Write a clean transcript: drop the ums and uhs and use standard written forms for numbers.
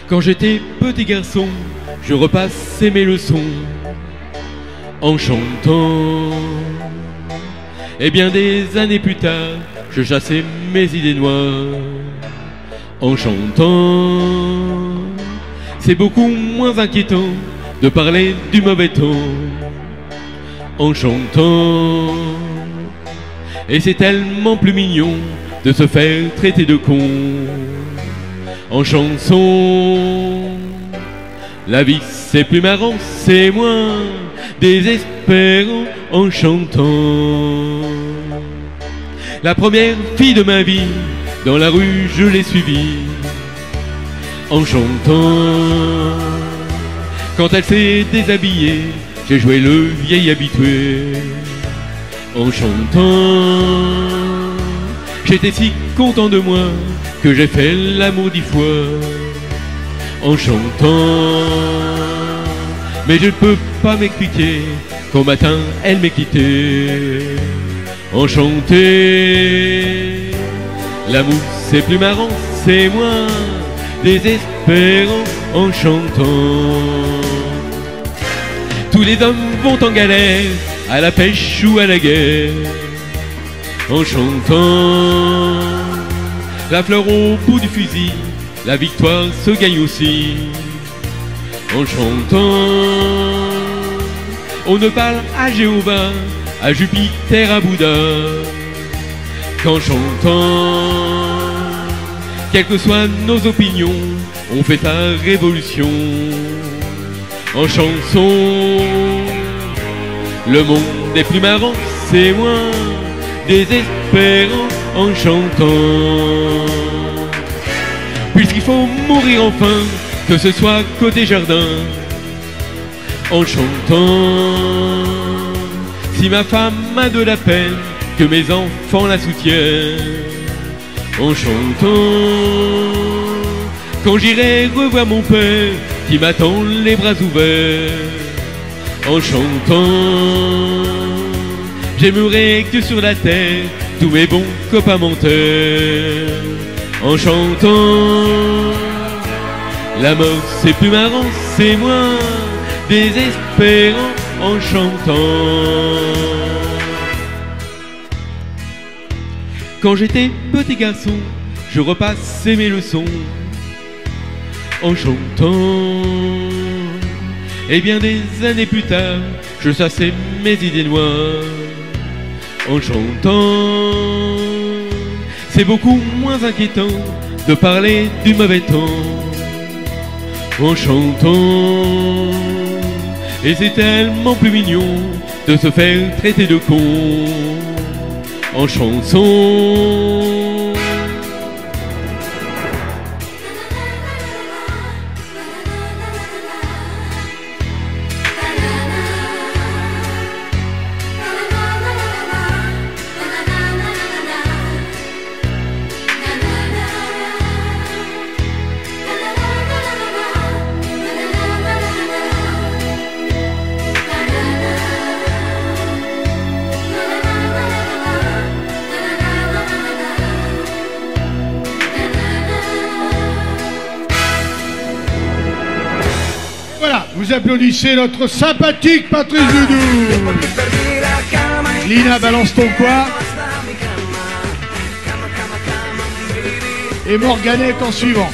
Quand j'étais petit garçon, je repassais mes leçons en chantant. Et bien des années plus tard, je chassais mes idées noires en chantant. C'est beaucoup moins inquiétant de parler du mauvais temps en chantant. Et c'est tellement plus mignon de se faire traiter de con en chanson. La vie c'est plus marrant, c'est moins désespérant en chantant. La première fille de ma vie, dans la rue je l'ai suivie en chantant. Quand elle s'est déshabillée, j'ai joué le vieil habitué en chantant. J'étais si content de moi que j'ai fait l'amour 10 fois en chantant. Mais je ne peux pas m'expliquer qu'au matin elle m'ait quitté en chanter. L'amour c'est plus marrant, c'est moins désespérant en chantant. Tous les hommes vont en galère, à la pêche ou à la guerre en chantant. La fleur au bout du fusil, la victoire se gagne aussi en chantant. On ne parle à Jéhovah, à Jupiter, à Bouddha qu'en chantant. Quelles que soient nos opinions, on fait sa révolution en chanson. Le monde est plus marrant, c'est moins désespérant en chantant. Puisqu'il faut mourir enfin, que ce soit côté jardin en chantant. Si ma femme a de la peine, que mes enfants la soutiennent en chantant. Quand j'irai revoir mon père qui m'attend les bras ouverts en chantant. J'aimerais que sur la terre tous mes bons copains m'enterrent en chantant. La mort c'est plus marrant, c'est moins désespérant en chantant. Quand j'étais petit garçon, je repassais mes leçons en chantant. Et bien des années plus tard, je chassais mes idées noires en chantant. C'est beaucoup moins inquiétant de parler du mauvais temps en chantant. Et c'est tellement plus mignon de se faire traiter de con en chanson. Voilà, vous applaudissez notre sympathique Patrice Doudou. Lina, balance ton quoi. Et Morganette en suivant.